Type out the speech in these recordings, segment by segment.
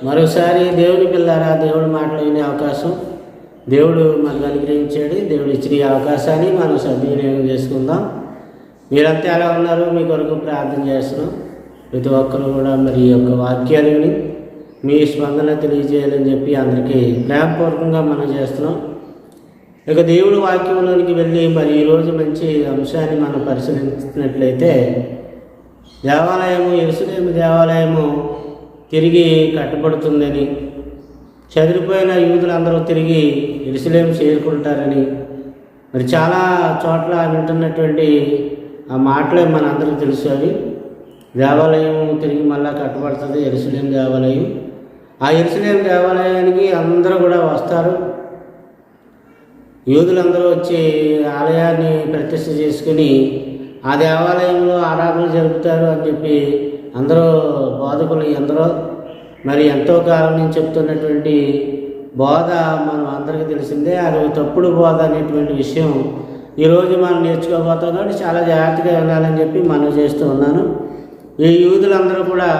మరోసారి దేవుని పిల్లారా, దేవుడి మాటలు వినే అవకాశం దేవుడు మనకు అనుగ్రహించాడు. దేవుడు ఇచ్చిన ఈ అవకాశాన్ని మనం సద్వినియోగం చేసుకుందాం. మీరంతా ఎలా ఉన్నారు? మీ కొరకు ప్రార్థన చేస్తున్నాం. ప్రతి ఒక్కరు కూడా మరి ఈ యొక్క వాక్యాలు విని మీ స్పందన తెలియజేయాలని చెప్పి అందరికీ ప్రేమపూర్వకంగా మనం చేస్తున్నాం. ఇక దేవుడి వాక్యంలోనికి వెళ్ళి మరి ఈరోజు మంచి అంశాన్ని మనం పరిశీలించినట్లయితే, దేవాలయము, యెరూషలేము దేవాలయము తిరిగి కట్టబడుతుందని, చెదిరిపోయిన యూదులందరూ తిరిగి యెరూషలేము చేరుకుంటారని మరి చాలా చోట్ల వింటున్నటువంటి ఆ మాటలే మనందరికీ తెలుసు. అవి దేవాలయం తిరిగి మళ్ళా కట్టబడుతుంది, యెరూషలేము దేవాలయం. ఆ యెరూషలేము దేవాలయానికి అందరూ కూడా వస్తారు. యూదులందరూ వచ్చి ఆలయాన్ని ప్రతిష్ఠ చేసుకుని ఆ దేవాలయంలో ఆరాధన జరుపుతారు అని చెప్పి అందరూ బోధకులు ఎందరో మరి ఎంతో కాలం నుంచి చెప్తున్నటువంటి బోధ మనం అందరికీ తెలిసిందే. అది తప్పుడు బోధ అనేటువంటి విషయం ఈరోజు మనం నేర్చుకోబోతాం. కాబట్టి చాలా జాగ్రత్తగా వెళ్ళాలని చెప్పి మనం చేస్తూ ఉన్నాను. ఈ యూదులందరూ కూడా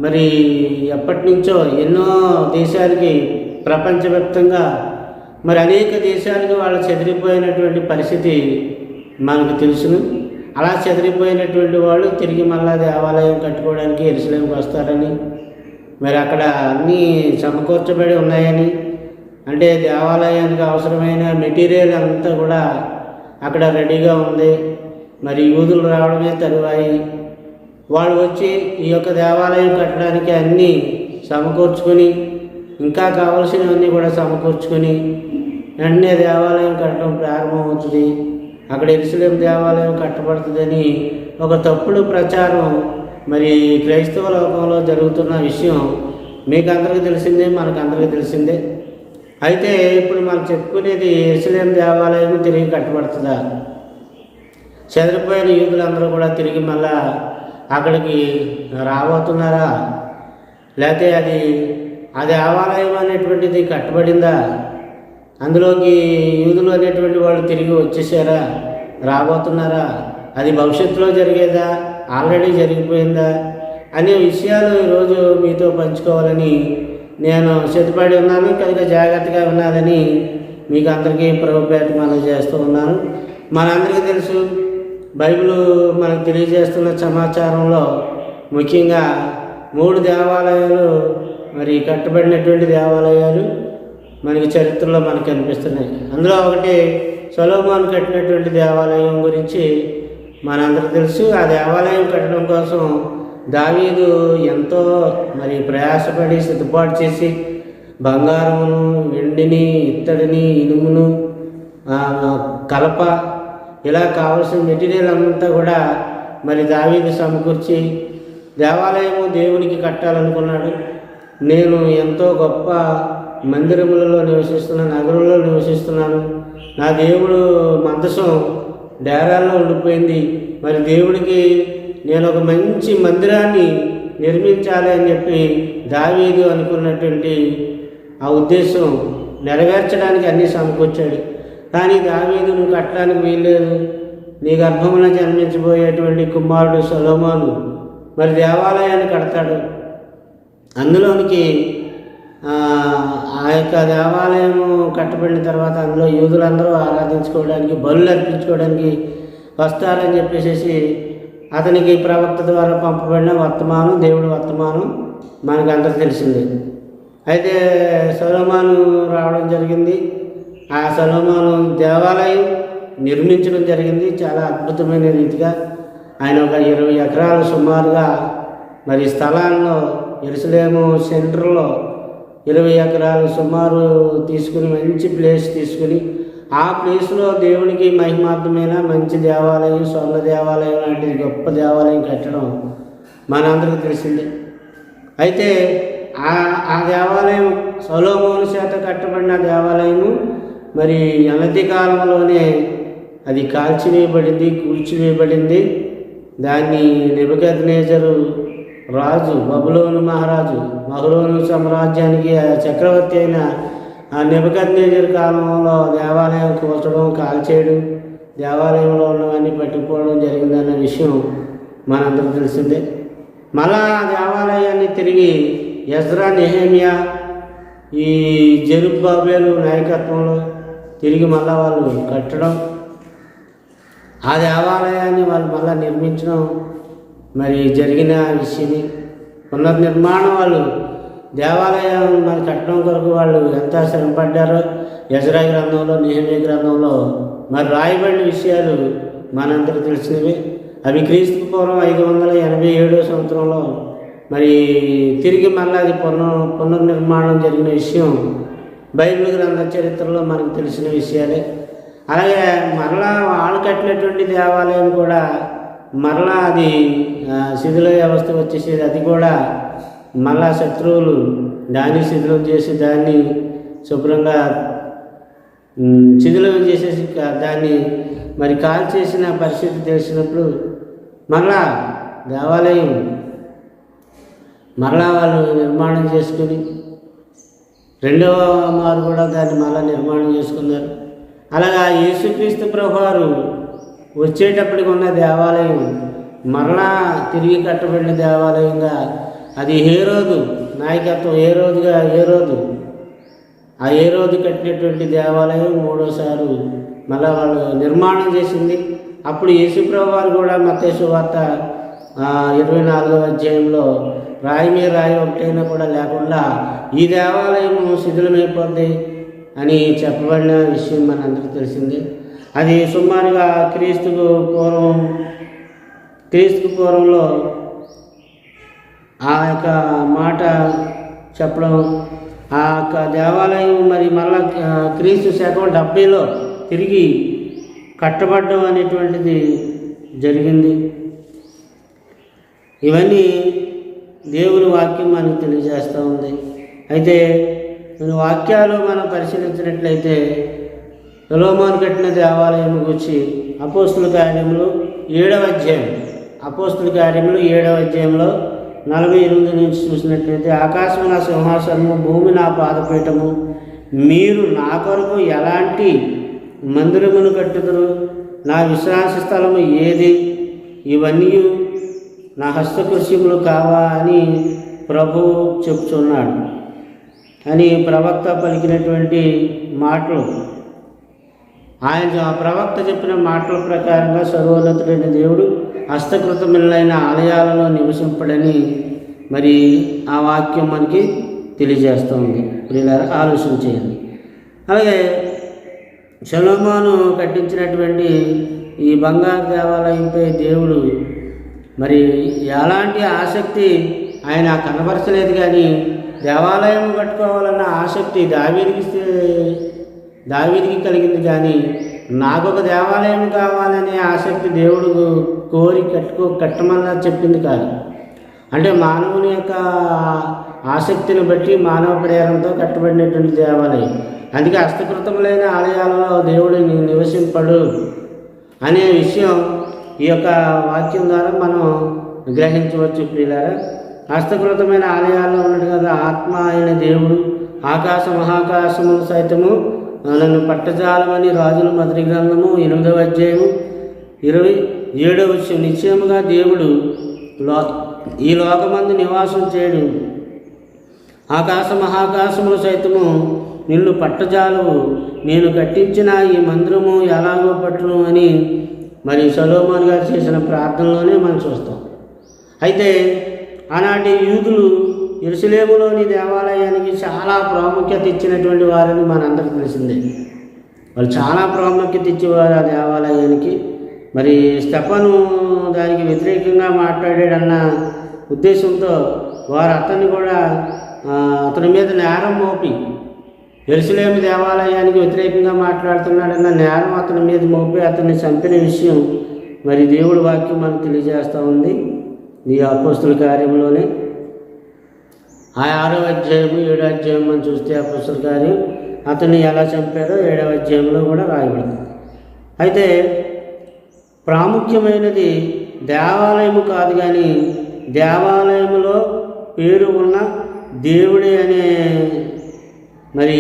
మరి ఎప్పటి నుంచో ఎన్నో దేశాలకి ప్రపంచవ్యాప్తంగా మరి అనేక దేశాలకు వాళ్ళు చెదిరిపోయినటువంటి పరిస్థితి మనకు తెలుసును. అలా చెదిరిపోయినటువంటి వాళ్ళు తిరిగి మళ్ళా దేవాలయం కట్టుకోవడానికి యెరూషలేముకి వస్తారని, మరి అక్కడ అన్నీ సమకూర్చబడి ఉన్నాయని, అంటే దేవాలయానికి అవసరమైన మెటీరియల్ అంతా కూడా అక్కడ రెడీగా ఉంది. మరి యూదులు రావడమే తరువాయి. వాళ్ళు వచ్చి ఈ యొక్క దేవాలయం కట్టడానికి అన్నీ సమకూర్చుకొని, ఇంకా కావలసినవన్నీ కూడా సమకూర్చుకొని వెంటనే దేవాలయం కట్టడం ప్రారంభమవుతుంది. అక్కడ యెరూషలేము దేవాలయం కట్టబడుతుందని ఒక తప్పుడు ప్రచారం మరి క్రైస్తవ లోకంలో జరుగుతున్న విషయం మీకు అందరికీ తెలిసిందే, మనకు అందరికీ తెలిసిందే. అయితే ఇప్పుడు మనం చెప్పుకునేది యెరూషలేము దేవాలయం తిరిగి కట్టబడుతుందా? చెదిరిపోయిన యూదులందరూ కూడా తిరిగి మళ్ళా అక్కడికి రాబోతున్నారా? లేకపోతే అది ఆ దేవాలయం అనేటువంటిది కట్టబడిందా? అందులోకి యూదులు అనేటువంటి వాళ్ళు తిరిగి వచ్చేసారా? రాబోతున్నారా? అది భవిష్యత్తులో జరిగేదా? ఆల్రెడీ జరిగిపోయిందా? అనే విషయాలు ఈరోజు మీతో పంచుకోవాలని నేను సిద్ధపడి ఉన్నాను. కనుక జాగ్రత్తగా ఉన్నాలని మీకు అందరికీ ప్రభుపేట మనం చేస్తూ ఉన్నాను. మనందరికీ తెలుసు, బైబిల్ మనకు తెలియజేస్తున్న సమాచారంలో ముఖ్యంగా 3 దేవాలయాలు మరి కట్టబడినటువంటి దేవాలయాలు మనకి చరిత్రలో మనకు కనిపిస్తున్నాయి. అందులో ఒకటి సొలొమోను కట్టినటువంటి దేవాలయం గురించి మనందరికీ తెలుసు. ఆ దేవాలయం కట్టడం కోసం దావీదు ఎంతో మరి ప్రయాసపడి సిద్ధపాటు చేసి బంగారమును, వెండిని, ఇత్తడిని, ఇనుమును, కలప ఇలా కావాల్సిన మెటీరియల్ అంతా కూడా మరి దావీదు సమకూర్చి దేవాలయము దేవునికి కట్టాలనుకున్నాడు. నేను ఎంతో గొప్ప మందిరములలో నివసిస్తున్నాను, నగరంలో నివసిస్తున్నాను, నా దేవుడు మందసం డేరాల్లో ఉండిపోయింది, మరి దేవుడికి నేను ఒక మంచి మందిరాన్ని నిర్మించాలి అని చెప్పి దావీదు అనుకున్నటువంటి ఆ ఉద్దేశం నెరవేర్చడానికి అన్నీ సమకూర్చాడు. కానీ దావీదు నువ్వు కట్టడానికి వీల్లేదు, నీ గర్భంలో జన్మించబోయేటువంటి కుమారుడు సొలొమోను మరి దేవాలయాన్ని కడతాడు. అందులోనికి ఆ యొక్క దేవాలయం కట్టబడిన తర్వాత అందులో యూదులందరూ ఆరాధించుకోవడానికి, బలులు అర్పించుకోవడానికి వస్తారని చెప్పేసి అతనికి ప్రవక్త ద్వారా పంపబడిన వర్తమానం, దేవుడి వర్తమానం మనకు అందరికీ తెలిసిందే. అయితే సొలొమోను రావడం జరిగింది. ఆ సొలొమోను దేవాలయం నిర్మించడం జరిగింది చాలా అద్భుతమైన రీతిగా. ఆయన ఒక 20 ఎకరాలు సుమారుగా మరి స్థలాల్లో యెరూషలేము సెంటర్లో 20 ఎకరాలు సుమారు తీసుకుని మంచి ప్లేస్ తీసుకుని ఆ ప్లేస్లో దేవునికి మహిమార్థమైన మంచి దేవాలయం, స్వర్ణ దేవాలయం లాంటి గొప్ప దేవాలయం కట్టడం మనందరికీ తెలిసిందే. అయితే ఆ దేవాలయం సొలొమోను చేత కట్టబడిన దేవాలయము మరి అనతి కాలంలోనే అది కాల్చివేయబడింది, కూల్చివేయబడింది. దాన్ని నెబుకద్నెజరు రాజు, బబులోను మహారాజు, బబులోను సామ్రాజ్యానికి చక్రవర్తి అయిన ఆ నెబుకద్నెజరు కాలంలో దేవాలయం కూల్చడం, కాల్చేయడం, దేవాలయంలో ఉన్నవన్నీ పట్టుకుపోవడం జరిగిందన్న విషయం మనందరికీ తెలిసిందే. మళ్ళా దేవాలయాన్ని తిరిగి ఎజ్రా, నెహెమియా, ఈ జెరుబ్బాబెలు నాయకత్వంలో తిరిగి మళ్ళా వాళ్ళు కట్టడం, ఆ దేవాలయాన్ని వాళ్ళు మళ్ళీ నిర్మించడం మరి జరిగిన విషయమే. పునర్నిర్మాణం వాళ్ళు దేవాలయం మరి కట్టడం కొరకు వాళ్ళు ఎంత శ్రమపడ్డారో ఎజ్రా గ్రంథంలో, నెహెమియా గ్రంథంలో మరి రాయబడిన విషయాలు మనందరూ తెలిసినవి. అవి క్రీస్తుకు పూర్వం 587 సంవత్సరంలో మరి తిరిగి మళ్ళీ అది పునర్నిర్మాణం జరిగిన విషయం బైబిల్ గ్రంథ చరిత్రలో మనకు తెలిసిన విషయాలే. అలాగే మరలా వాళ్ళు కట్టినటువంటి దేవాలయం కూడా మరలా అది శిథిల వ్యవస్థ వచ్చేసేది. అది కూడా మళ్ళా శత్రువులు దాన్ని శిథిలం చేసి దాన్ని శుభ్రంగా శిథిలం చేసేసి దాన్ని మరి కాల్చేసిన పరిస్థితి తెలిసినప్పుడు మరలా దేవాలయం మరలా వాళ్ళు నిర్మాణం చేసుకుని రెండవ మారు కూడా దాన్ని మళ్ళా నిర్మాణం చేసుకున్నారు. అలాగా యేసుక్రీస్తు ప్రభువారు వచ్చేటప్పటికి ఉన్న దేవాలయం మరలా తిరిగి కట్టబడిన దేవాలయంగా, అది హేరోదు నాయకత్వం, హేరోదు కట్టినటువంటి దేవాలయం మూడోసారి మళ్ళా వాళ్ళు నిర్మాణం చేసింది. అప్పుడు యేసు ప్రభువారు కూడా మత్తయి సువార్త 24వ అధ్యాయంలో రాయి మీద రాయి ఒకటైనా కూడా లేకుండా ఈ దేవాలయం శిథిలమైపోద్ది అని చెప్పబడిన విషయం మనందరికీ తెలిసింది. అది సుమారుగా క్రీస్తుకు పూర్వంలో ఆ యొక్క మాట చెప్పడం, ఆ యొక్క దేవాలయం మరి మళ్ళా క్రీస్తు శకం 70లో తిరిగి కట్టబడడం అనేటువంటిది జరిగింది. ఇవన్నీ దేవుని వాక్యం మనకు తెలియజేస్తూ ఉంది. అయితే వాక్యాలు మనం పరిశీలించినట్లయితే సొలొమోను కట్టిన దేవాలయం గురించి అపోస్తుల కార్యములు 7వ అధ్యాయంలో 48 నుంచి చూసినట్లయితే, ఆకాశం నా సింహాసనము, భూమి నా పాదపీఠము, మీరు నా కొరకు ఎలాంటి మందిరమును కట్టుదురు, నా విశ్రాంతి స్థలము ఏది, ఇవన్నీ నా హస్తకృష్యములు కావా అని ప్రభువు చెప్తున్నాడు అని ప్రవక్త పలికినటువంటి మాటలు. ఆయన ప్రవక్త చెప్పిన మాటల ప్రకారంగా సర్వోన్నతుడైన దేవుడు హస్తకృతములైన ఆలయాలలో నివసింపడని మరి ఆ వాక్యం మనకి తెలియజేస్తుంది. ప్రియులారా, ఆలోచన చేయండి. అలాగే సొలొమోను కట్టించినటువంటి ఈ బంగారు దేవాలయంపై దేవుడు మరి ఎలాంటి ఆసక్తి ఆయన కనబరచలేదు. కానీ దేవాలయం కట్టుకోవాలన్న ఆసక్తి దావీదుకి కలిగింది. కానీ నాకొక దేవాలయం కావాలనే ఆసక్తి దేవుడు కోరి కట్టమన్నా చెప్పింది కాదు. అంటే మానవుని యొక్క ఆసక్తిని బట్టి మానవ ప్రేరణతో కట్టబడినటువంటి దేవాలయం. అందుకే హస్తకృతములైన ఆలయాలలో దేవుడు నివసింపడు అనే విషయం ఈ యొక్క వాక్యం ద్వారా మనం గ్రహించవచ్చు. ప్రియులారా, హస్తకృతమైన ఆలయాల్లో ఉన్నట్టు కదా ఆత్మ అయిన దేవుడు ఆకాశ మహాకాశములు సైతము నన్ను పట్టజాలమని రాజుల మొదటి గ్రంథము 8వ అధ్యాయము 27వ విషయం. నిశ్చయముగా దేవుడు ఈ లోకమందు నివాసం చేయడు, ఆకాశ మహాకాశములు సైతము నిన్ను పట్టజాలవు, నేను కట్టించిన ఈ మందిరము ఎలాగో పట్టును అని మరి సొలొమోను గారు చేసిన ప్రార్థనలోనే మనం చూస్తాం. అయితే ఆనాటి యూదులు యెరూషలేములోని దేవాలయానికి చాలా ప్రాముఖ్యత ఇచ్చినటువంటి వారని మనందరికీ తెలిసిందే. వాళ్ళు చాలా ప్రాముఖ్యత ఇచ్చేవారు ఆ దేవాలయానికి. మరి స్టెఫను దానికి వ్యతిరేకంగా మాట్లాడాడన్న ఉద్దేశంతో వారు అతన్ని కూడా అతని మీద నేరం మోపి, యెరూషలేము దేవాలయానికి వ్యతిరేకంగా మాట్లాడుతున్నాడన్న నేరం అతని మీద మోపి అతన్ని చంపిన విషయం మరి దేవుడి వాక్యం మనకు తెలియజేస్తూ ఉంది. ఈ అపోస్తుల కార్యంలోనే 6వ అధ్యాయము 7వ అధ్యాయం మనం చూస్తే అపోస్తుల కార్యం అతన్ని ఎలా చంపారో 7వ అధ్యాయంలో కూడా రాయబడింది. అయితే ప్రాముఖ్యమైనది దేవాలయము కాదు, కానీ దేవాలయములో పేరు ఉన్న దేవుడే అనే మరి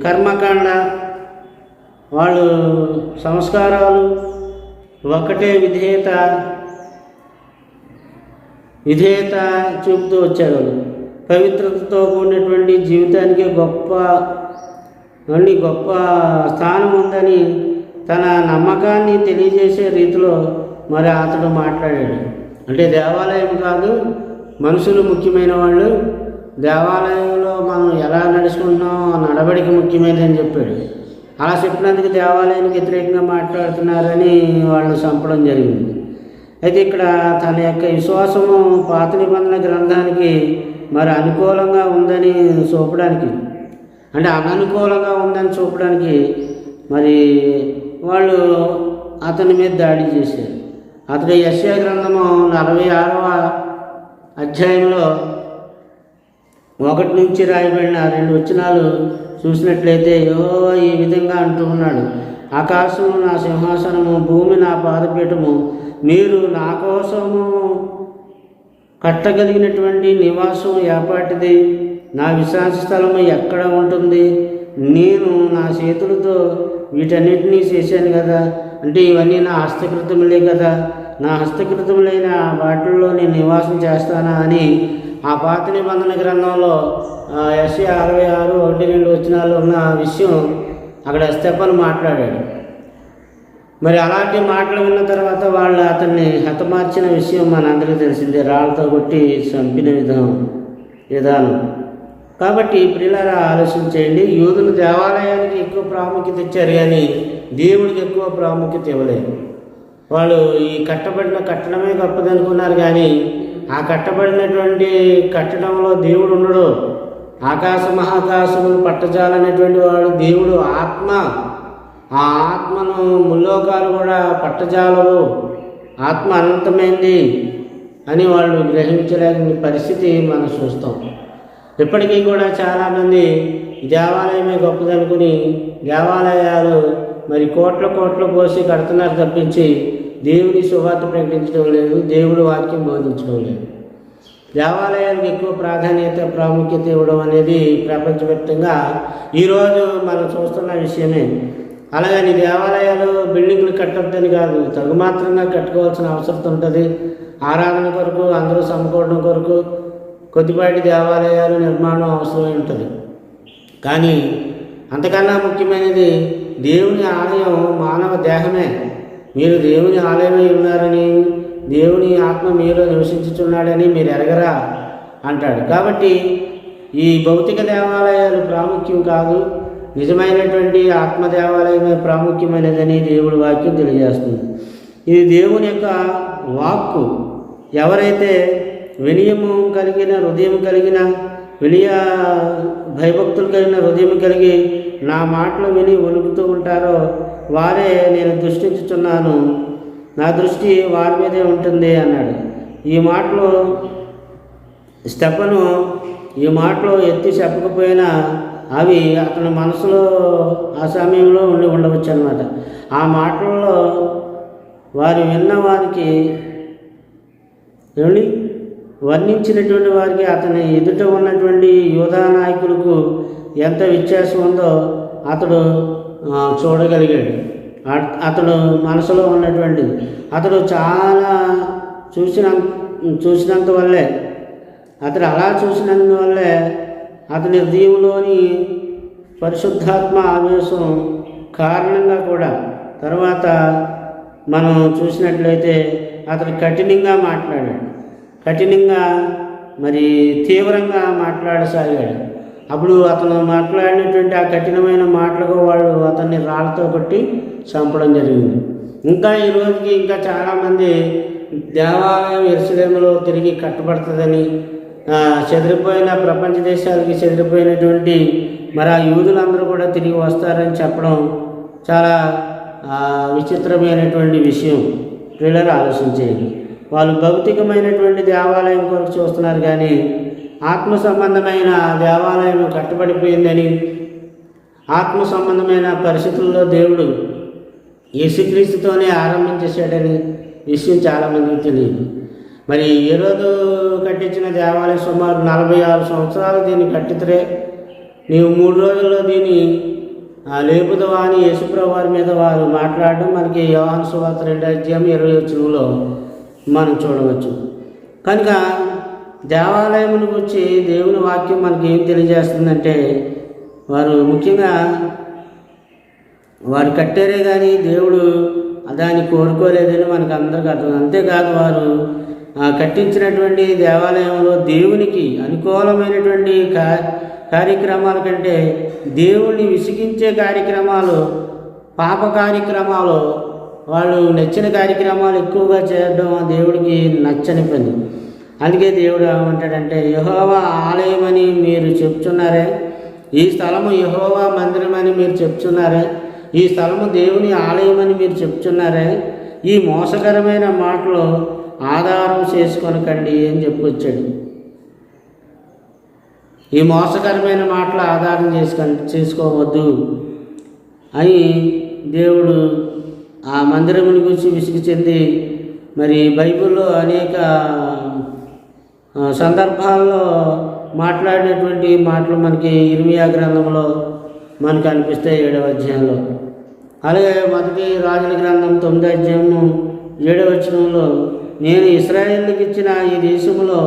కర్మకాండ, వాళ్ళు సంస్కారాలు ఒకటే విధేయత చూపుతూ వచ్చారు. పవిత్రతతో కూడినటువంటి జీవితానికి గొప్ప స్థానం ఉందని తన నమ్మకాన్ని తెలియజేసే రీతిలో మరి అతడు మాట్లాడాడు. అంటే దేవాలయం కాదు, మనుషులు ముఖ్యమైన వాళ్ళు, దేవాలయంలో మనం ఎలా నడుచుకుంటున్నాం నడవడిక ముఖ్యమైనదని చెప్పాడు. అలా చెప్పినందుకు దేవాలయానికి వ్యతిరేకంగా మాట్లాడుతున్నారని వాళ్ళు చంపడం జరిగింది. అయితే ఇక్కడ తన యొక్క విశ్వాసము పాత నిబంధన గ్రంథానికి మరి అనుకూలంగా ఉందని చూపడానికి, అంటే అననుకూలంగా ఉందని చూపడానికి మరి వాళ్ళు అతని మీద దాడి చేశారు. అతడు యెషయా గ్రంథము 46వ అధ్యాయంలో 1 నుంచి రాయబడిన 2 వచనాలు చూసినట్లయితే యెహోవా ఈ విధంగా అంటూ ఉన్నాడు, ఆకాశము నా సింహాసనము, భూమి నా పాదపీఠము, మీరు నా కోసము కట్టగలిగినటువంటి నివాసం ఏపాటిది, నా విశ్రాంతి స్థలము ఎక్కడ ఉంటుంది, నేను నా చేతులతో వీటన్నిటినీ చేశాను కదా, అంటే ఇవన్నీ నా హస్తకృతములే కదా, నా హస్తకృతములైన వాటిల్లో నేను నివాసం చేస్తానా అని ఆ పాత నిబంధన గ్రంథంలో యెషయా 66:1-2 వచనాల్లో ఉన్న విషయం అక్కడ స్టెఫను మాట్లాడాడు. మరి అలాంటి మాటలు విన్న తర్వాత వాళ్ళు అతన్ని హతమార్చిన విషయం మనందరికీ తెలిసిందే, రాళ్ళతో కొట్టి చంపిన విధానం. కాబట్టి ప్రియులారా ఆలోచన చేయండి. యూదులు దేవాలయానికి ఎక్కువ ప్రాముఖ్యత ఇచ్చారు కానీ దేవుడికి ఎక్కువ ప్రాముఖ్యత ఇవ్వలేదు. వాళ్ళు ఈ కట్టడమే గొప్పదనుకున్నారు కానీ ఆ కట్టబడినటువంటి కట్టడంలో దేవుడు ఉండడు. ఆకాశ మహాకాశములు పట్టజాలనేటువంటి వాడు దేవుడు ఆత్మ. ఆ ఆత్మను ముల్లోకాలు కూడా పట్టజాలవు, ఆత్మ అనంతమైంది అని వాళ్ళు గ్రహించలేని పరిస్థితి మనం చూస్తాం. ఇప్పటికీ కూడా చాలామంది దేవాలయమే గొప్పదనుకుని దేవాలయాలు మరి కోట్ల పోసి కడుతున్నారు తప్పించి దేవుని సువార్త ప్రకటించడం లేదు, దేవుడి వాక్యం బోధించడం లేదు. దేవాలయాలకు ఎక్కువ ప్రాముఖ్యత ఇవ్వడం అనేది ప్రపంచవ్యాప్తంగా ఈరోజు మనం చూస్తున్న విషయమే. అలాగని దేవాలయాలు బిల్డింగ్లు కట్టొద్దని కాదు, తగుమాత్రంగా కట్టుకోవాల్సిన అవసరం ఉంటుంది. ఆరాధన కొరకు, అందరూ సమకూడడం కొరకు కొద్దిపాటి దేవాలయాలు నిర్మాణం అవసరమై ఉంటుంది. కానీ అంతకన్నా ముఖ్యమైనది దేవుని ఆలయం మానవ దేహమే. మీరు దేవుని ఆలయమై ఉన్నారని, దేవుని ఆత్మ మీలో నివసించుచున్నాడని మీరు ఎరగరా అంటాడు. కాబట్టి ఈ భౌతిక దేవాలయాలు ప్రాముఖ్యం కాదు, నిజమైనటువంటి ఆత్మ దేవాలయమే ప్రాముఖ్యమైనదని దేవుడి వాక్యం తెలియజేస్తుంది. ఇది దేవుని యొక్క వాక్కు. ఎవరైతే వినయము కలిగిన హృదయం కలిగిన భయభక్తులు కలిగిన హృదయం కలిగి నా మాటలు విని వణుకుతూ ఉంటారో వారే నేను దృష్టించుచున్నాను, నా దృష్టి వారి మీదే ఉంటుంది అన్నాడు. ఈ మాటలు స్టెఫను ఎత్తి చెప్పకపోయినా అవి అతని మనసులో ఆ సమయంలో ఉండవచ్చు అన్నమాట. ఆ మాటల్లో వారు విన్న వారికి వర్ణించినటువంటి వారికి అతని ఎదుట ఉన్నటువంటి యోధా నాయకులకు ఎంత వ్యత్యాసం ఉందో అతడు చూడగలిగాడు. అతడు మనసులో ఉన్నటువంటిది అతడు చాలా చూసినంత వల్లే, అతడు అలా చూసినందువల్లే అతని హృదయంలోని పరిశుద్ధాత్మ ఆవేశం కారణంగా కూడా తర్వాత మనం చూసినట్లయితే అతడు కఠినంగా మరి తీవ్రంగా మాట్లాడసాగాడు. అప్పుడు అతను మాట్లాడినటువంటి ఆ కఠినమైన మాటలకు వాళ్ళు అతన్ని రాళ్ళతో కొట్టి చంపడం జరిగింది. ఇంకా ఈ రోజుకి ఇంకా చాలామంది దేవాలయం యెరూషలేములో తిరిగి కట్టబడుతుందని, చెదిరిపోయిన ప్రపంచ దేశాలకి చెదిరిపోయినటువంటి మరి ఆ యూదులందరూ కూడా తిరిగి వస్తారని చెప్పడం చాలా విచిత్రమైనటువంటి విషయం. పిల్లలు ఆలోచించేది. వాళ్ళు భౌతికమైనటువంటి దేవాలయం కొరకు చూస్తున్నారు కానీ ఆత్మ సంబంధమైన దేవాలయం కట్టబడిపోయిందని, ఆత్మ సంబంధమైన పరిస్థితుల్లో దేవుడు యేసుక్రీస్తుతోనే ఆరంభించేశాడని విషయం చాలామందికి తెలియదు. మరి ఏ రోజు కట్టించిన దేవాలయం సుమారు 46 సంవత్సరాలు దీన్ని కట్టితే నీవు 3 రోజుల్లో దీన్ని లేపుదవా అని యేసుప్రభువు వారి మీద వారు మాట్లాడడం మనకి యోహాను సువార్త 2:20 మనం చూడవచ్చు. కనుక దేవాలయమును గురించి దేవుని వాక్యం మనకి ఏం తెలియజేస్తుందంటే, వారు ముఖ్యంగా వారు కట్టారే కానీ దేవుడు దాన్ని కోరుకోలేదని మనకు అందరికీ అర్థం. అంతేకాదు, వారు కట్టించినటువంటి దేవాలయంలో దేవునికి అనుకూలమైనటువంటి కార్యక్రమాల కంటే దేవుణ్ణి విసిగించే కార్యక్రమాలు, పాప కార్యక్రమాలు, వాళ్ళు నచ్చిన కార్యక్రమాలు ఎక్కువగా చేయడం దేవుడికి నచ్చని పని. అందుకే దేవుడు ఏమంటాడంటే, యెహోవా ఆలయమని మీరు చెప్తున్నారే, ఈ స్థలము యెహోవా మందిరమని మీరు చెప్తున్నారే, ఈ స్థలము దేవుని ఆలయమని మీరు చెప్తున్నారే, ఈ మోసకరమైన మాటలు ఆధారం చేసుకొనకండి అని చెప్పుకొచ్చాడు. ఈ మోసకరమైన మాటలు ఆధారం చేసుకోవద్దు అని దేవుడు ఆ మందిరముని గురించి విసుగు చెంది, మరి బైబిల్లో అనేక సందర్భాల్లో మాట్లాడినటువంటి మాటలు మనకి ఇర్మియా గ్రంథంలో మనకు అనిపిస్తాయి 7వ అధ్యాయంలో. అలాగే మొదటి రాజుల గ్రంథం 9వ అధ్యాయము 7వ వచనంలో, నేను ఇశ్రాయేలుకి ఇచ్చిన ఈ దేశంలో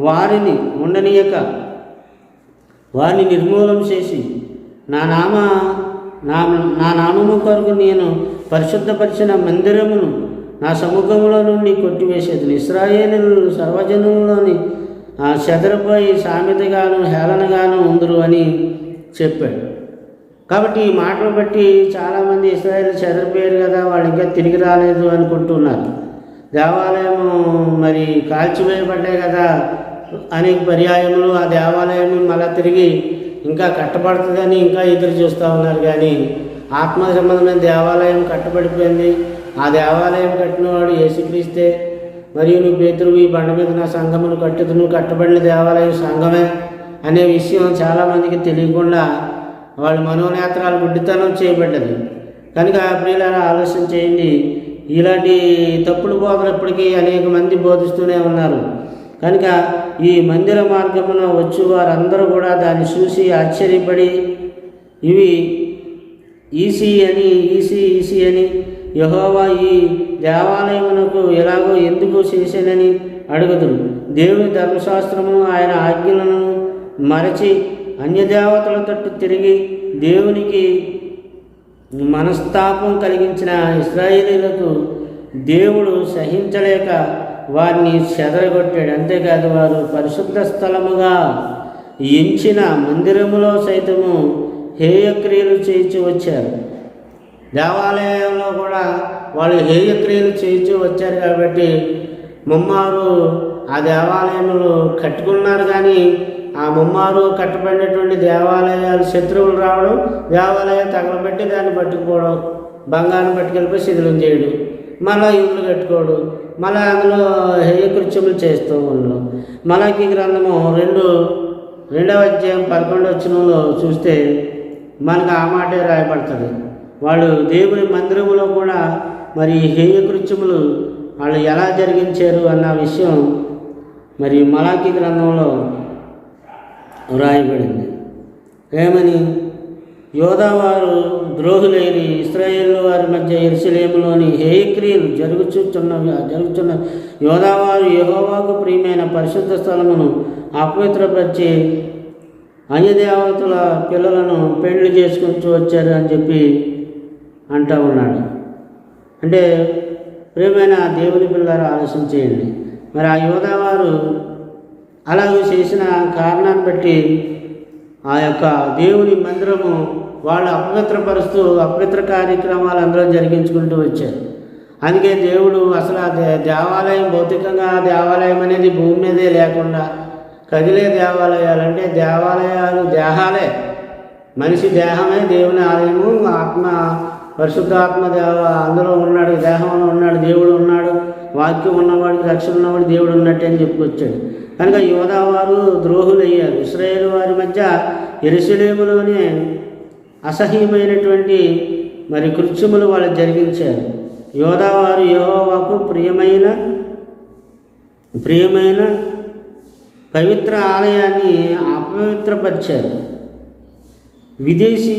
వారిని ఉండనీయక వారిని నిర్మూలం చేసి నా నామము కొరకు నేను పరిశుద్ధపరిచిన మందిరమును నా సముఖంలో నుండి కొట్టివేసేది. ఇశ్రాయేలు సర్వజనుల్లోని చెదరపోయి సామెతగాను హేళనగాను ఉందరు అని చెప్పాడు. కాబట్టి ఈ మాటలు బట్టి చాలామంది ఇశ్రాయేలు చెదరిపోయారు కదా, వాళ్ళు ఇంకా తిరిగి రాలేదు అనుకుంటున్నారు. దేవాలయం మరి కాల్చివేయబడ్డాయి కదా, అనేక పర్యాయములు ఆ దేవాలయం మళ్ళీ తిరిగి ఇంకా కట్టబడుతుందని ఇంకా ఎదురు చూస్తూ ఉన్నారు. కానీ ఆత్మ సంబంధమైన దేవాలయం కట్టబడిపోయింది. ఆ దేవాలయం కట్టినవాడు యేసుక్రీస్తే. మరియు నువ్వు పేతురువు, ఈ బండ మీద నా సంఘమును కట్టుదును, కట్టబడిన దేవాలయం సంఘమే అనే విషయం చాలామందికి తెలియకుండా వాళ్ళ మనోనేత్రాలు గుడ్డితనం చేయబడ్డది. కనుక ప్రియులారా, ఆలోచన చేయండి. ఇలాంటి తప్పుడు బోధలు ఇప్పటికీ అనేక మంది బోధిస్తూనే ఉన్నారు. కనుక ఈ మందిర మార్గమున వచ్చి వారందరూ కూడా దాన్ని చూసి ఆశ్చర్యపడి, ఇవి ఈసీ అని యెహోవా ఈ దేవాలయమునకు ఎలాగో ఎందుకు చేశానని అడుగుదురు. దేవుని ధర్మశాస్త్రమును ఆయన ఆజ్ఞలను మరచి అన్యదేవతల తట్టు తిరిగి దేవునికి మనస్తాపం కలిగించిన ఇశ్రాయేలీయులకు దేవుడు సహించలేక వారిని చెదరగొట్టాడు. అంతేకాదు, వారు పరిశుద్ధ స్థలముగా ఎంచిన మందిరములో సైతము హేయక్రియలు చేయించి వచ్చారు. దేవాలయంలో కూడా వాళ్ళు హేయక్రియలు చేయించి వచ్చారు. కాబట్టి ముమ్మారు ఆ దేవాలయంలో కట్టుకున్నారు. కానీ ఆ ముమ్మారు కట్టబడినటువంటి దేవాలయాలు శత్రువులు రావడం, దేవాలయం తగలబెట్టి దాన్ని పట్టుకుపోవడం, బంగారం పట్టుకెళ్ళిపోయి శిథిలం చేయడం, మళ్ళీ ఇల్లు కట్టుకోవడం, మళ్ళీ అందులో హేయకృత్యములు చేస్తూ ఉండడం. మలాకీ గ్రంథము 2వ అధ్యాయం 11వ వచనంలో చూస్తే మనకు ఆ మాటే రాయబడుతుంది. వాళ్ళు దేవుని మందిరములో కూడా మరి హేయకృత్యములు వాళ్ళు ఎలా జరిగించారు అన్న విషయం మరి మలాకీ గ్రంథంలో రాయబడింది. ఏమని? యోధావారు ద్రోహులైన ఇశ్రాయేలు వారి మధ్య యెరూషలేములోని హేయక్రియలు జరుగుతున్న యోధావారు యెహోవాకు ప్రియమైన పరిశుద్ధ స్థలమును అపవిత్రపరిచి అన్యదేవతల పిల్లలను పెళ్లి చేసుకుంటూ వచ్చారు అని చెప్పి అంటూ ఉన్నాడు. అంటే ప్రియమైన దేవుని పిల్లలు ఆలోచన చేయండి. మరి ఆ యోధావారు అలాగే చేసిన కారణాన్ని బట్టి ఆ యొక్క దేవుని మందిరము వాళ్ళు అపవిత్రపరుస్తూ అపవిత్ర కార్యక్రమాలు అందరూ జరిగించుకుంటూ వచ్చారు. అందుకే దేవుడు అసలు ఆ దేవాలయం భౌతికంగా దేవాలయం అనేది భూమి మీదే లేకుండా కదిలే దేవాలయాలు, అంటే దేవాలయాలు దేహాలే, మనిషి దేహమే దేవుని ఆలయము. ఆత్మ పరిశుద్ధాత్మ అందులో ఉన్నాడు, దేహంలో ఉన్నాడు, దేవుడు ఉన్నాడు, వాక్యం ఉన్నవాడికి రక్షణ ఉన్నవాడు దేవుడు ఉన్నట్టు అని చెప్పుకొచ్చాడు. కనుక యోధావారు ద్రోహులయ్యారు. ఇశ్రాయేలు వారి మధ్య యెరూషలేములోనే అసహ్యమైనటువంటి మరి కృత్యములు వాళ్ళు జరిగించారు. యోధావారు యెహోవాకు ప్రియమైన పవిత్ర ఆలయాన్ని అపవిత్రపరిచారు. విదేశీ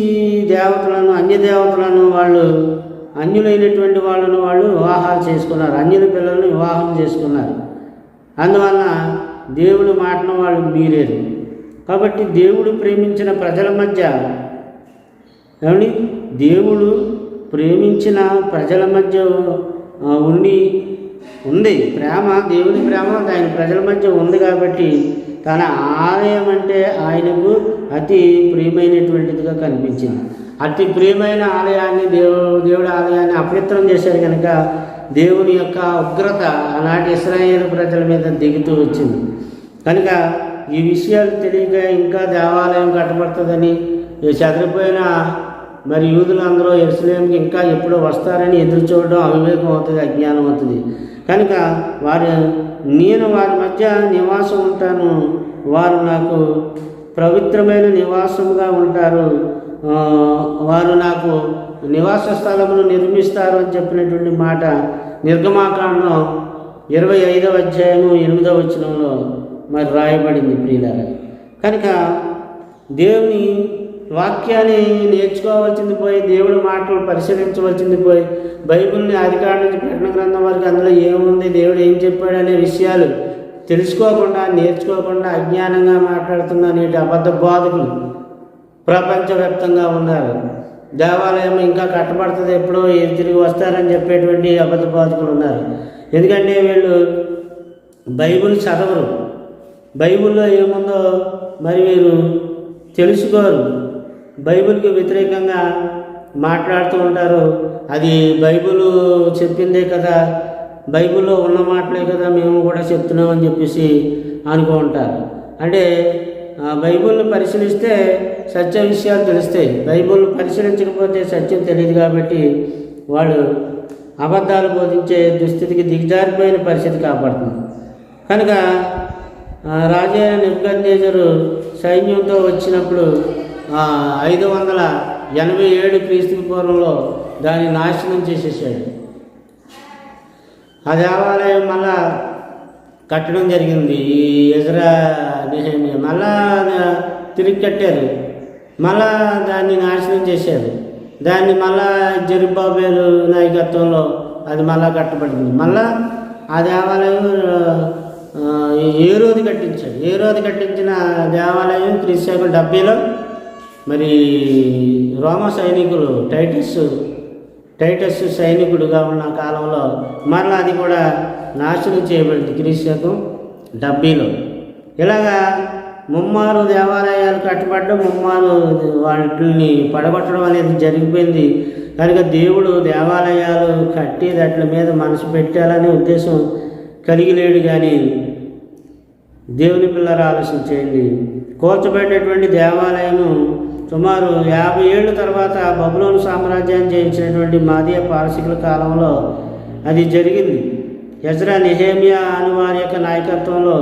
దేవతలను, అన్య దేవతలను, వాళ్ళు అన్యులైనటువంటి వాళ్ళు వివాహాలు చేసుకున్నారు, అన్యుల పిల్లలను వివాహం చేసుకున్నారు. అందువలన దేవుడి మాటను వాళ్ళు మీరేరు. కాబట్టి దేవుడు ప్రేమించిన ప్రజల మధ్య ఏమండి, దేవుడు ప్రేమించిన ప్రజల మధ్య ఉంది ప్రేమ, దేవుని ప్రేమ ఆయన ప్రజల మధ్య ఉంది. కాబట్టి తన ఆలయం అంటే ఆయనకు అతి ప్రియమైనటువంటిదిగా కనిపించింది. అతి ప్రియమైన ఆలయాన్ని దేవుడి ఆలయాన్ని అపవిత్రం చేశారు కనుక దేవుని యొక్క ఉగ్రత ఆనాటి ఇశ్రాయేలు ప్రజల మీద దిగుతూ వచ్చింది. కనుక ఈ విషయాలు తెలియక ఇంకా దేవాలయం కట్టబడుతుందని చెదిరిపోయిన మరి యూదులందరూ యెరూషలేముకి ఇంకా ఎప్పుడో వస్తారని ఎదురు చూడడం అవివేకం అవుతుంది, అజ్ఞానం అవుతుంది. కనుక నేను వారి మధ్య నివాసం ఉంటాను, వారు నాకు పవిత్రమైన నివాసముగా ఉంటారు, వారు నాకు నివాస స్థలమును నిర్మిస్తారు అని చెప్పినటువంటి మాట నిర్గమాకాండం 25వ అధ్యాయము 8వ వచనంలో మరి రాయబడింది ప్రియులారా. కనుక దేవుని వాక్యాన్ని నేర్చుకోవాల్సింది పోయి, దేవుడి మాటలు పరిశీలించవలసింది పోయి, బైబిల్ని ఆదికాండం నుంచి ప్రకటన గ్రంథం వరకు అందులో ఏముంది, దేవుడు ఏం చెప్పాడు అనే విషయాలు తెలుసుకోకుండా నేర్చుకోకుండా అజ్ఞానంగా మాట్లాడుతున్న నేటి అబద్ధ బోధకులు ప్రపంచవ్యాప్తంగా ఉన్నారు. దేవాలయం ఇంకా కట్టబడుతుంది, ఎప్పుడో తిరిగి వస్తారని చెప్పేటువంటి అబద్ధ బోధకులు ఉన్నారు. ఎందుకంటే వీళ్ళు బైబిల్ చదవరు, బైబిల్లో ఏముందో మరి వీరు తెలుసుకోరు, బైబిల్కి వ్యతిరేకంగా మాట్లాడుతూ ఉంటారు. అది బైబిల్ చెప్పిందే కదా, బైబిల్లో ఉన్న మాటలే కదా మేము కూడా చెప్తున్నామని చెప్పేసి అనుకుంటారు. అంటే బైబిల్ని పరిశీలిస్తే సత్య విషయాలు తెలుస్తాయి, బైబిల్ పరిశీలించకపోతే సత్యం తెలియదు. కాబట్టి వాళ్ళు అబద్ధాలు బోధించే దుస్థితికి దిగజారిపోయిన పరిస్థితి కాపాడుతుంది. కనుక రాజైన నెబుకద్నెజరు సైన్యంతో వచ్చినప్పుడు 587 క్రీస్తు పూర్వంలో దాన్ని నాశనం చేసేసాడు. ఆ దేవాలయం మళ్ళా కట్టడం జరిగింది. ఈ ఎజ్రా నెహెమ్యా మళ్ళా తిరిగి కట్టారు, మళ్ళా దాన్ని నాశనం చేశారు. దాన్ని మళ్ళా జెరుబ్బాబెలు నాయకత్వంలో అది మళ్ళా కట్టబడింది. మళ్ళా ఆ దేవాలయం ఏరోది కట్టించాడు. ఏరోది కట్టించిన దేవాలయం క్రీస్తు 70లో మరి రోమా సైనికులు టైటస్ సైనికుడుగా ఉన్న కాలంలో మరలా అది కూడా నాశనం చేయబడింది క్రీస్తు 70లో. ఇలాగా ముమ్మారు దేవాలయాలు కట్టబడ్డం, ముమ్మారు వాటిని పడగొట్టడం అనేది జరిగిపోయింది. కనుక దేవుడు దేవాలయాలు కట్టి వాటి మీద మనసు పెట్టాలనే ఉద్దేశం కలిగి లేడు. కానీ దేవుని పిల్లలు ఆలోచన చేయండి, కూల్చబడినటువంటి దేవాలయము సుమారు 50 ఏళ్ళ తర్వాత బబులోను సామ్రాజ్యాన్ని జయించినటువంటి మాదీయ పారసీకుల కాలంలో అది జరిగింది. ఎజ్రా నెహెమ్యా అని వారి యొక్క నాయకత్వంలో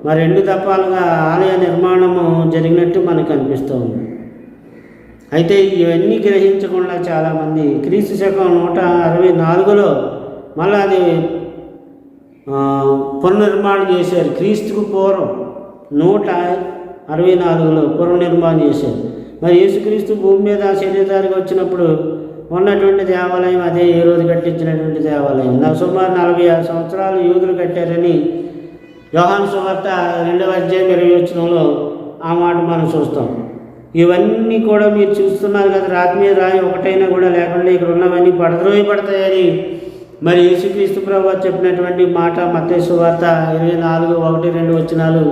మరి 2 దఫాలుగా ఆలయ నిర్మాణము జరిగినట్టు మనకు అనిపిస్తుంది. అయితే ఇవన్నీ గ్రహించకుండా చాలామంది క్రీస్తు శకం 164లో మళ్ళీ అది పునర్నిర్మాణం చేశారు. క్రీస్తుకు పూర్వం 164లో పునర్నిర్మాణం చేశారు. మరి యేసుక్రీస్తు భూమి మీద శరీరధారిగా వచ్చినప్పుడు ఉన్నటువంటి దేవాలయం అదే ఏ రోజు కట్టించినటువంటి దేవాలయం. సుమారు 46 సంవత్సరాలు యూదులు కట్టారని యోహాను సువార్త 2వ అధ్యాయం 20వ వచనంలో ఆ మాట మనం చూస్తాం. ఇవన్నీ కూడా మీరు చూస్తున్నారు కదా, రాతి మీద రాయి ఒకటైనా కూడా లేకుండా ఇక్కడ ఉన్నవన్నీ పడతాయని మరి యేసుక్రీస్తు ప్రభువు చెప్పినటువంటి మాట మత్తయి సువార్త 24:1-2 వచనాలు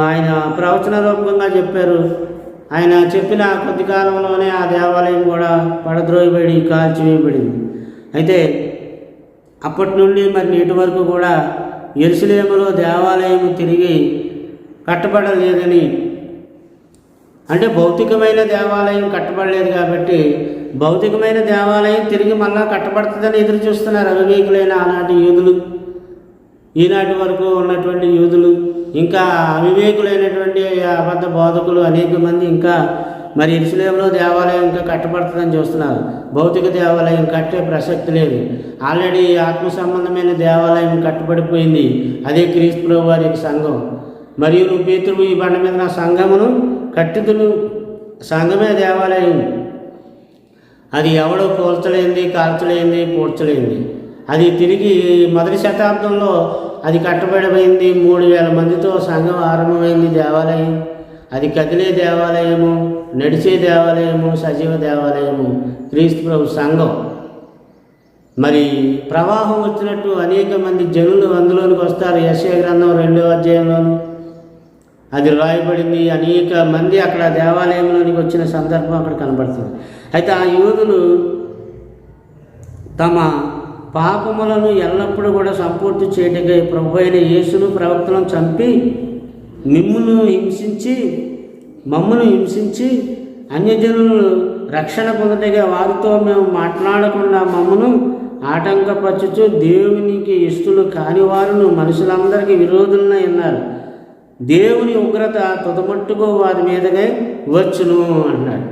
ఆయన ప్రవచన రూపంగా చెప్పారు. ఆయన చెప్పిన కొద్ది కాలంలోనే ఆ దేవాలయం కూడా పడద్రోయబడి కాల్చివేయబడింది. అయితే అప్పటి నుండి మరి నేటి వరకు కూడా యెరూషలేములో దేవాలయం తిరిగి కట్టబడలేదని, అంటే భౌతికమైన దేవాలయం కట్టబడలేదు కాబట్టి భౌతికమైన దేవాలయం తిరిగి మళ్ళా కట్టబడుతుందని ఎదురు చూస్తున్నారు అవివేకులైన ఆనాటి యూదులు, ఈనాటి వరకు ఉన్నటువంటి యూదులు, ఇంకా అవివేకులైనటువంటి అబద్ధ బోధకులు అనేక మంది ఇంకా మరి యెరూషలేములో దేవాలయం ఇంకా కట్టబడుతుందని చూస్తున్నారు. భౌతిక దేవాలయం కట్టే ప్రసక్తి లేదు, ఆల్రెడీ ఆత్మ సంబంధమైన దేవాలయం కట్టబడిపోయింది. అదే క్రీస్తు ప్రభువు వారి సంఘం. మరియు నువ్వు పేతురు ఈ బండ మీద నా సంఘమును కట్టుదును, సంఘమే దేవాలయం. అది ఎవడో కూల్చలేంది, కాల్చలేంది, పూడ్చలేంది. అది తిరిగి మొదటి శతాబ్దంలో అది కట్టబడిపోయింది. 3000 మందితో సంఘం ఆరంభమైంది. దేవాలయం అది కదిలే దేవాలయము, నడిచే దేవాలయము, సజీవ దేవాలయము క్రీస్తు ప్రభు సంఘం. మరి ప్రవాహం వచ్చినట్టు అనేక మంది జనులు అందులోనికి వస్తారు. యెషయా గ్రంథం 2వ అధ్యాయంలోను అది రాయబడింది. అనేక మంది అక్కడ దేవాలయంలోనికి వచ్చిన సందర్భం అక్కడ కనబడుతుంది. అయితే ఆ యూదులు తమ పాపములను ఎల్లప్పుడూ కూడా సంపూర్తి చేయటకై ప్రభు అయిన యేసును ప్రవక్తలను చంపి మమ్మను హింసించి అన్యజనులు రక్షణ పొందటగా వారితో మేము మాట్లాడకుండా మమ్మను ఆటంకపరచుచు దేవునికి ఇష్టలు కాని వారును మనుషులందరికీ విరోధులై ఉన్నారు. దేవుని ఉగ్రత తుదమట్టుకు వారి మీదగా వచ్చును అన్నాడు.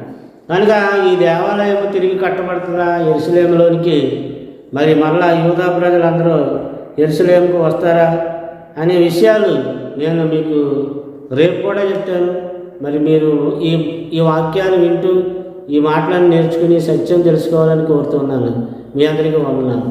కనుక ఈ దేవాలయం తిరిగి కట్టబడుతుందా యెరూషలేములోనికి? మరి మరలా యూదా ప్రజలందరూ యెరూషలేముకు వస్తారా అనే విషయాలు నేను మీకు రేపు కూడా చెప్తాను. మరి మీరు ఈ వాక్యాన్ని వింటూ ఈ మాటలను నేర్చుకుని సత్యం తెలుసుకోవాలని కోరుతున్నాను. మీ అందరికీ వందనాలు.